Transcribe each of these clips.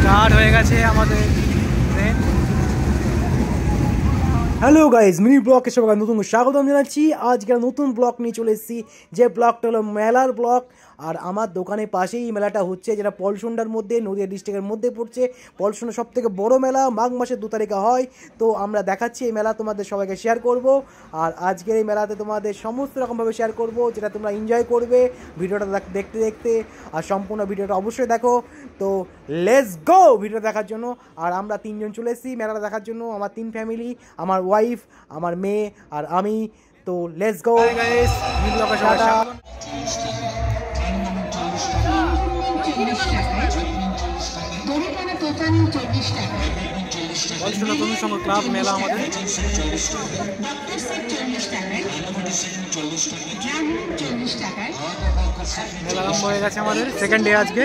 Start হয়ে গেছে আমাদের ট্রেন। হ্যালো গাইজ, মিনি ব্লগে সবাই নতুন স্বাগতম জানাচ্ছি। আজকে নতুন ব্লগ নিয়ে চলে এসেছি, যে ব্লগটা হলো মেলার ব্লগ। আর আমার দোকানের পাশেই মেলাটা হচ্ছে, যেটা পলসুন্ডার মধ্যে, নদিয়া ডিস্ট্রিক্টের মধ্যে পড়ছে। পলসুন্ডা সব থেকে বড়ো মেলা, মাঘ মাসের 2 তারিখে হয়। তো আমরা দেখাচ্ছি এই মেলা, তোমাদের সবাইকে শেয়ার করব। আর আজকের এই মেলাতে তোমাদের সমস্ত রকমভাবে শেয়ার করব, যেটা তোমরা এনজয় করবে ভিডিওটা দেখতে দেখতে। আর সম্পূর্ণ ভিডিওটা অবশ্যই দেখো। তো লেটস গো ভিডিও দেখার জন্য। আর আমরা 3 জন চলে এসেছি মেলাটা দেখার জন্য, আমার 3 ফ্যামিলি, আমার ওয়াইফ, আমার মেয়ে আর আমি। তো লেটস গো গাইস, ভিডিওটা টাটা। ক্লাব মেলা আমাদের মেলা আরম্ভ হয়ে গেছে, আমাদের সেকেন্ড ডে আজকে।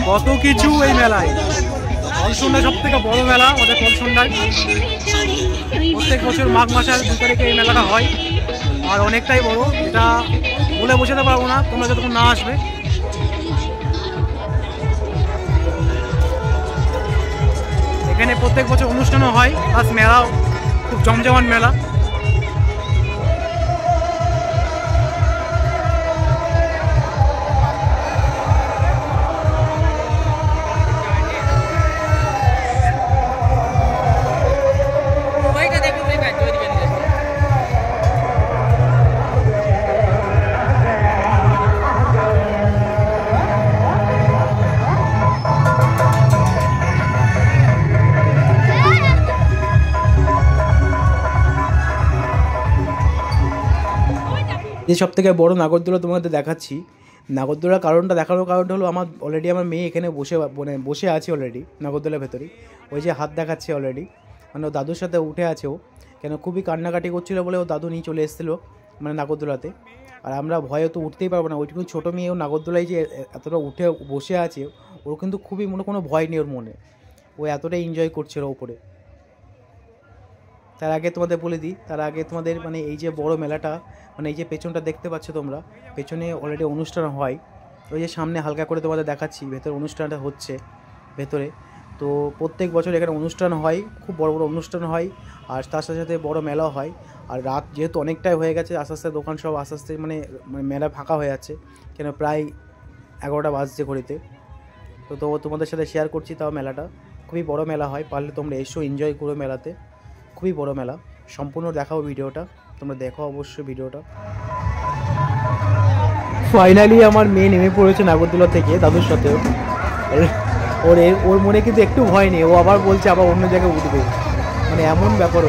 কত কিছু এই মেলায়। পলসুন্ডা সব থেকে বড় মেলা আমাদের পলসুন্ডায়। প্রত্যেক বছর মাঘ মাসের 2 তারিখে এই মেলাটা হয়। আর অনেকটাই বড়, এটা বলে বোঝাতে পারবো না তোমরা যতক্ষণ না আসবে। এখানে প্রত্যেক বছর অনুষ্ঠানও হয়, প্লাস মেলাও খুব জমজমাট মেলা। যে সব থেকে বড়ো নাগরদোলা তোমাদের দেখাচ্ছি। নাগরদোলার দেখানোর কারণটা হলো, আমার অলরেডি আমার মেয়ে এখানে বসে আছে অলরেডি নাগরদোলার ভেতরেই। ওই যে হাত দেখাচ্ছে অলরেডি, মানে ও দাদুর সাথে উঠে আছে ও। কেন খুবই কান্নাকাটি করছিলো বলে ও দাদু নিয়ে চলে এসেছিলো মানে নাগরদোলাতে। আর আমরা ভয়ে তো উঠতেই পারবো না, ওইটুকু ছোটো মেয়েও নাগরদোলায় যে এতটা উঠে বসে আছে, ওর কিন্তু খুবই কোনো ভয় নেই ওর মনে। ও এতটাই এনজয় করছিল ওপরে। তার আগে তোমাদের বলে দিই, মানে এই যে বড় মেলাটা, মানে এই যে পেছনটা দেখতে পাচ্ছ তোমরা, পেছনে অলরেডি অনুষ্ঠান হয়। ওই যে সামনে হালকা করে তোমাদের দেখাচ্ছি, ভেতরে অনুষ্ঠানটা হচ্ছে ভেতরে। তো প্রত্যেক বছর এখানে অনুষ্ঠান হয়, খুব বড় বড় অনুষ্ঠান হয়। আর তার সাথে সাথে বড় মেলাও হয়। আর রাত যেহেতু অনেকটাই হয়ে গেছে, আস্তে আস্তে দোকান সব আস্তে আস্তে মানে মেলা ফাঁকা হয়ে যাচ্ছে, কেন প্রায় 11টা বাজছে ঘড়িতে। তো তোমাদের সাথে শেয়ার করছি। তাও মেলাটা খুবই বড় মেলা হয়, পারলে তোমরা এসো, এনজয় করো মেলাতে। খুবই বড় মেলা, সম্পূর্ণ দেখাও ভিডিওটা, তোমরা দেখো অবশ্যই ভিডিওটা। ফাইনালি আমার মেয়ে নেমে পড়েছে নাগরদোলা থেকে দাদুর সাথেও। ওর মনে কিন্তু একটু ভয় নেই, ও আবার বলছে আবার অন্য জায়গায় উঠবে, মানে এমন ব্যাপার।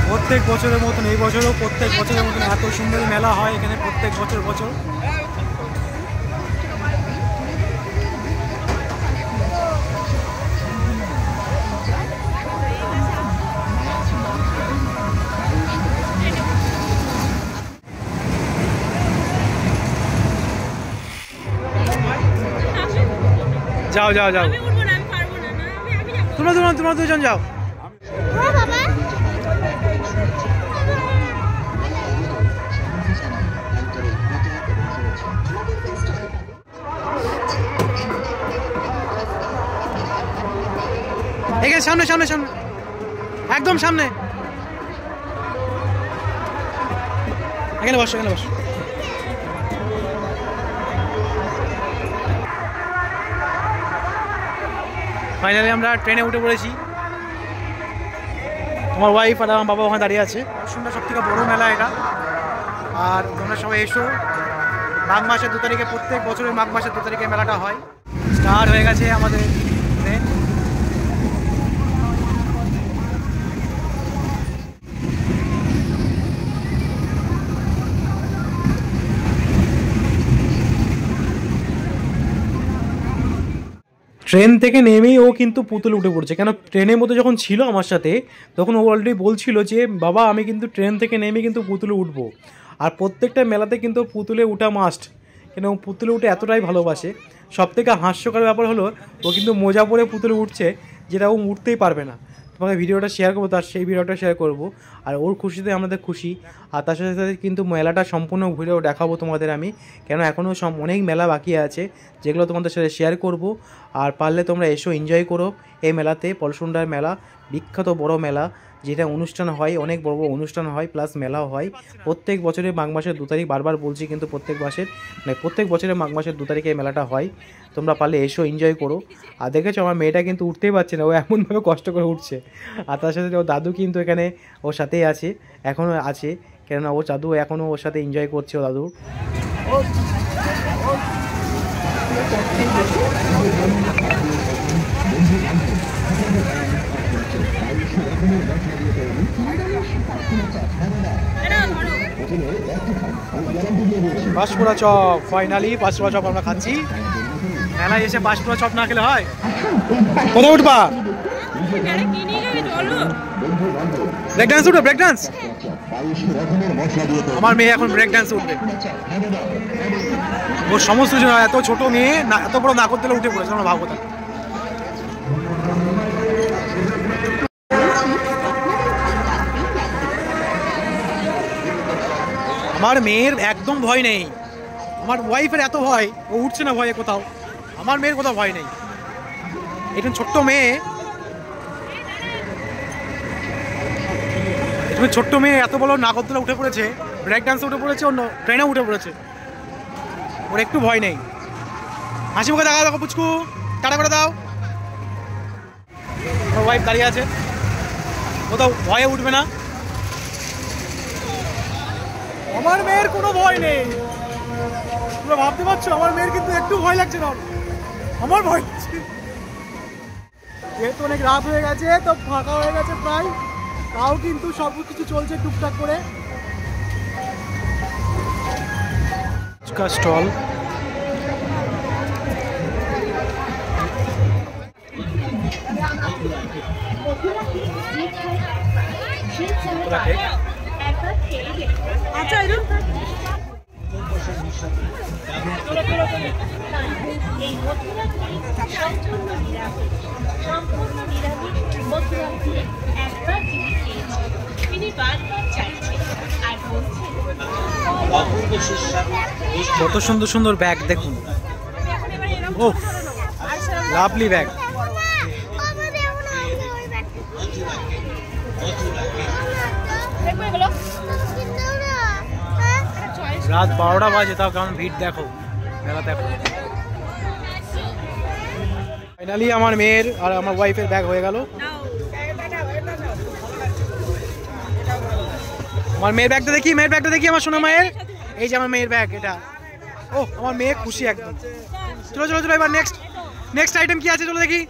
প্রত্যেক বছরের মতন এই বছরও প্রত্যেক বছরের মতন এত সুন্দর মেলা হয় এখানে প্রত্যেক বছর। যাও তোমরা দুজন যাও। এখানে সামনে একদম সামনে, এখানে বসো। ফাইনালি আমরা ট্রেনে উঠে পড়েছি। আমার ওয়াইফ আর আমার বাবা ওখানে দাঁড়িয়ে আছে। পরশুন্ডা সব থেকে বড়ো মেলা এটা। আর তোমরা সবাই এসো, মাঘ মাসের 2 তারিখে, প্রত্যেক বছরের মাঘ মাসের 2 তারিখে মেলাটা হয়। স্টার্ট হয়ে গেছে আমাদের ট্রেন। ট্রেন থেকে নেমেই ও কিন্তু পুতুলে উঠে পড়ছে, কেন ট্রেনের মধ্যে যখন ছিল আমার সাথে তখন ও অলরেডি বলছিল যে বাবা আমি কিন্তু ট্রেন থেকে নেমে কিন্তু পুতুলে উঠবো। আর প্রত্যেকটা মেলাতে কিন্তু পুতুলে উঠা মাস্ট, কেন ও পুতুলে উঠে এতটাই ভালোবাসে। সবথেকে হাস্যকর ব্যাপার হলো ও কিন্তু মোজা পরে পুতুলে উঠছে, যেটা ও উঠতেই পারবে না। তোমাকে ভিডিওটা শেয়ার করবো, তার সেই ভিডিওটা শেয়ার করব। আর ওর খুশিতে আমাদের খুশি। আর তার সাথে সাথে কিন্তু মেলাটা সম্পূর্ণ ভিডিও দেখাবো তোমাদের আমি, কেন এখনও অনেক মেলা বাকি আছে যেগুলো তোমাদের সাথে শেয়ার করব। আর পারলে তোমরা এসো, এনজয় করো এই মেলাতে। পলসুন্ডার মেলা বিখ্যাত বড় মেলা, যেটা অনুষ্ঠান হয়, অনেক বড় বড় অনুষ্ঠান হয়, প্লাস মেলাও হয় প্রত্যেক বছরের মাঘ মাসের 2 তারিখ। বারবার বলছি কিন্তু প্রত্যেক বছরের মাঘ মাসের 2 তারিখে এই মেলাটা হয়। তোমরা পারলে এসো, এনজয় করো। আর দেখেছো আমার মেয়েটা কিন্তু উঠতেই পারছে না, ও এমনভাবে কষ্ট করে উঠছে। আর তার সাথে ওর দাদু কিন্তু এখানে ওর সাথেই আছে, এখনও আছে, কেননা ও দাদু এখনও ওর সাথে এনজয় করছে। ও দাদু Panskura chop, finally Panskura chop আমরা খাচ্ছি। মেলায় এসে পাঁশকুড়া চপ না খেলে হয়? কোথায় উঠবা? ব্রেক ডান্স উঠবে? Break dance? আমার মেয়ে এখন ব্রেক ডান্স উঠবে। ওর সমস্ত কিছু, এত ছোট মেয়ে না, এত বড় নাকর তেলে উঠে পড়েছে, আমরা ভাবো। আমার মেয়ের একদম ভয় নেই, আমার ওয়াইফের এত ভয়, ও উঠছে না ভয়ে কোথাও। আমার মেয়ের কোথাও ভয় নেই। এটা ছোট্ট মেয়ে, এত বড় নাগরদোলা উঠে পড়েছে, ব্রেক ডান্সে উঠে পড়েছে, অন্য ট্রেনে উঠে পড়েছে, ওর একটু ভয় নেই। হাসি মুখে দেখা দেখো পুচকু, টাটা করে দাও। আমার ওয়াইফ দাঁড়িয়ে আছে, কোথাও ভয়ে উঠবে না। আমার মেয়ের কোনো ভয় নেই, তোমরা ভাবতে পারছো আমার মেয়ের কিন্তু একটু ভয় লাগছে না, আমার ভয় লাগছে। যেহেতু অনেক রাত হয়ে গেছে, তো ফাঁকা হয়ে গেছে প্রায়, তাও কিন্তু সব কিছু চলছে টুকটাক করে। স্টল আচ্ছা কত সুন্দর সুন্দর ব্যাগ দেখুন, ও লাভলি ব্যাগ। রাত 12টা বাজে, তাও কেমন ভিড় দেখো, মেলা দেখো। ফাইনালি আমার মেয়ের আর আমার ওয়াইফের ব্যাগ হয়ে গেল। আমার মেয়ের ব্যাগটা দেখি, আমার সোনা মায়ের, এই যে আমার মেয়ের ব্যাগ এটা। ও আমার মেয়ে খুশি একদম। চলো চলো চলো, এবার নেক্সট আইটেম কি আছে চলো দেখি।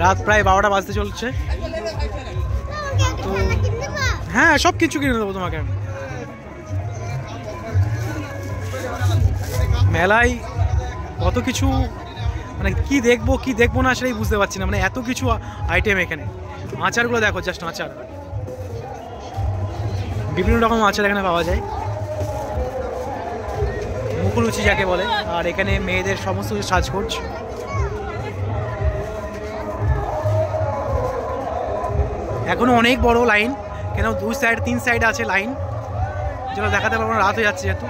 রাত প্রায় 12টা বাজতে চলছে, তো হ্যাঁ সব কিছু কিনে দেবো তোমাকে। মেলায় কত কিছু, মানে কি দেখবো না সেটাই বুঝতে পারছি না, মানে এত কিছু আইটেম এখানে। আচারগুলো দেখো, জাস্ট আচার, বিভিন্ন রকম আচার এখানে পাওয়া যায়, মুখরুচি যাকে বলে। আর এখানে মেয়েদের সমস্ত কিছু সাজগোজ। এখনো অনেক বড় লাইন, কেন 2 সাইড 3 সাইড আছে লাইন, যেটা দেখাতে পারবো না, রাত হয়ে যাচ্ছে যেহেতু।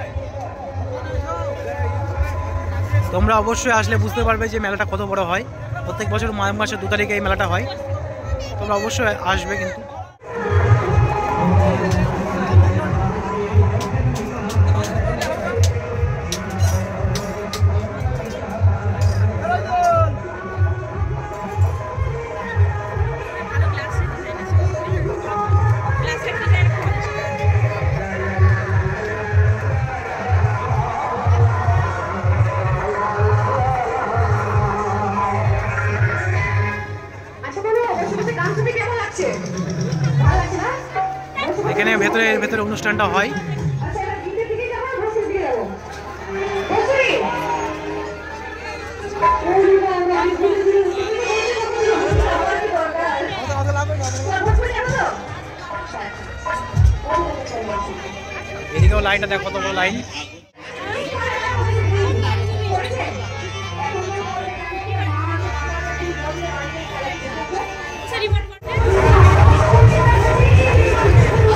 তোমরা অবশ্যই আসলে বুঝতে পারবে যে মেলাটা কত বড় হয়। প্রত্যেক বছর মাঘ মাসের 2 তারিখে এই মেলাটা হয়, তোমরা অবশ্যই আসবে কিন্তু। এখানে ভেতরে অনুষ্ঠানটা হয়। এদিকেও লাইনটা দেখো, কত বড় লাইন।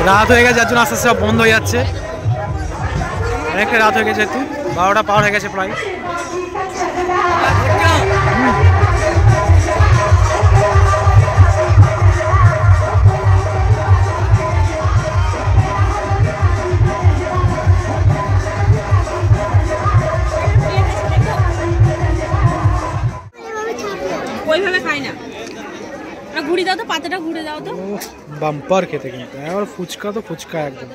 রাত হয়ে গেছে, যার জন্য আস্তে আস্তে সব বন্ধ হয়ে যাচ্ছে। অনেকটা রাত হয়ে গেছে, একটু 12টা পার হয়ে গেছে প্রায়। ওইভাবে খাই না, ঘুরে দাও তো, পাতাটা ঘুরে দাও তো। বাম্পার খেতে, কিন্তু এবার ফুচকা তো ফুচকা একদম।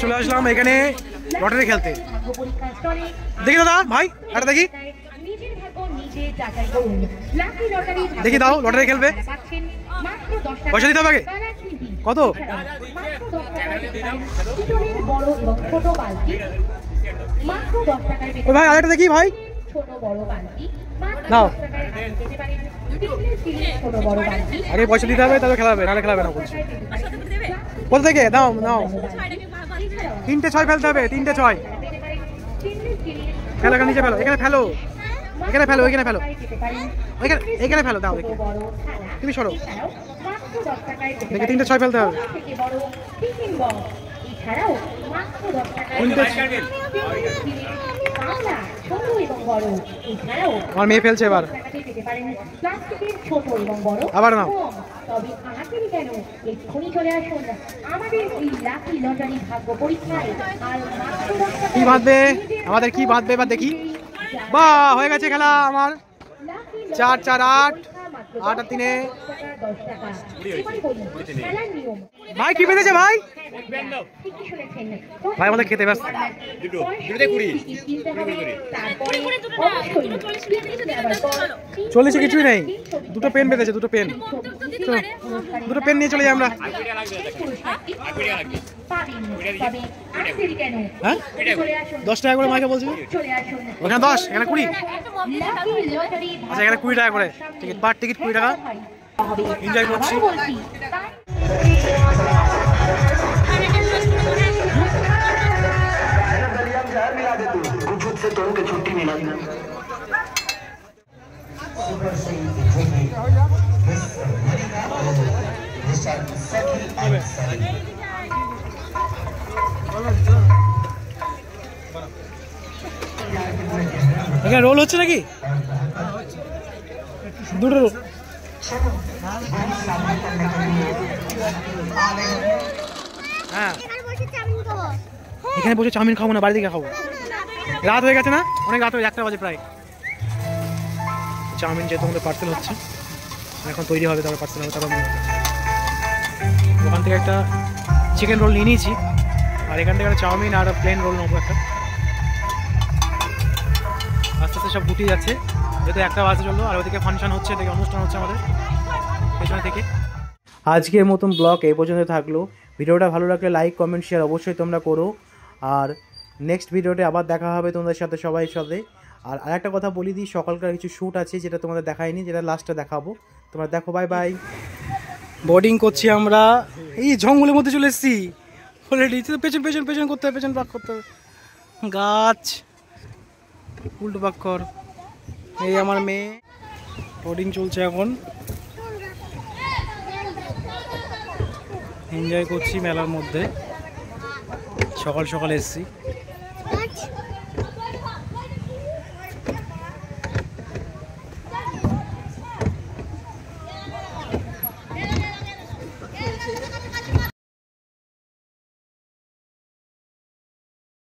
চলে আসলাম এখানে লটারি খেলতে। দেখি দাদা ভাই, এটা দেখি দেখি দাও, লটারি খেলবে, পয়সা দিতে হবে আগে। কত? ও ভাই আরেকটা দেখি ভাই, নাও আগে পয়সা দিতে হবে, তাহলে খেলাবে, নাহলে খেলাবে না বলছি। কোথা থেকে? দাও নাও, 3টে 6 ফেলতে হবে, 3টে 6 ফেলো। এখানে নিচে ফেলো, এখানে ফেলো, এখানে ফেলো, এখানে ফেলো, এখানে ফেলো, দাও দেখি, তুমি সরো দেখে 3টে 6 ফেলতে হবে। আমার মেয়ে ফেলছে এবার, আবার নাও। কি বাঁধবে আমাদের, কি বাঁধবে এবার দেখি। বাহ, হয়ে গেছে খেলা আমার। 4 4 8 8 আর 3 ভাই কি বেঁধেছে ভাই? ভাই আমাদের খেতে ব্যস্ত। চল্লিশে কিছুই নেই, 2টো পেন বেঁধেছে, 2টো পেন, 2টো পেন নিয়ে চলে যাই আমরা। হ্যাঁ 10 টাকা করে মাইকে বলছি, ওখানে 10, এখানে 20। আচ্ছা এখানে 20 টাকা করে টিকিট, পার টিকিট 20 টাকা। এনজয় করছি। এখানে রোল হচ্ছে নাকি? 2টো রোল। হ্যাঁ এখানে বসে চাউমিন খাবো না, বাড়ি থেকে খাবো। রাত হয়ে গেছে না, অনেক রাত হয়ে, 1টা বাজে প্রায়। চাউমিন যেহেতু আমাদের পার্সেল হচ্ছে, এখন তৈরি হবে, তারপর পার্সেল হবে। তারপর ওখান থেকে একটা চিকেন রোল নিয়ে নিয়েছি, আর এখান থেকে একটা চাউমিন আর প্লেন রোল নেবো একটা। আস্তে আস্তে সব গুটিয়ে যাচ্ছে, যেহেতু 1টা বাজে চললো। আর ওদিকে ফাংশন হচ্ছে, এদিকে অনুষ্ঠান হচ্ছে আমাদের পেছনে থেকে। আজকের মতন ব্লগ এই পর্যন্ত থাকলো। ভিডিওটা ভালো লাগলে লাইক কমেন্ট শেয়ার অবশ্যই তোমরা করো। আর নেক্সট ভিডিওতে আবার দেখা হবে তোমাদের সাথে, সবাই সাথে। আর আরেকটা কথা বলি দিই, সকালকার কিছু শ্যুট আছে যেটা তোমাদের দেখাইনি, যেটা লাস্টে দেখাবো, তোমরা দেখো। Bye bye. বোর্ডিং করছি আমরা, এই জঙ্গলের মধ্যে চলে এসেছি অলরেডি। পেছন পেছন পেছন করতে হবে, পেছন পাক করতে হবে, গাছ উল্টো পাক কর। এই আমার মেয়ে, বোর্ডিং চলছে এখন, এনজয় করছি মেলার মধ্যে। সকাল সকাল এসেছি।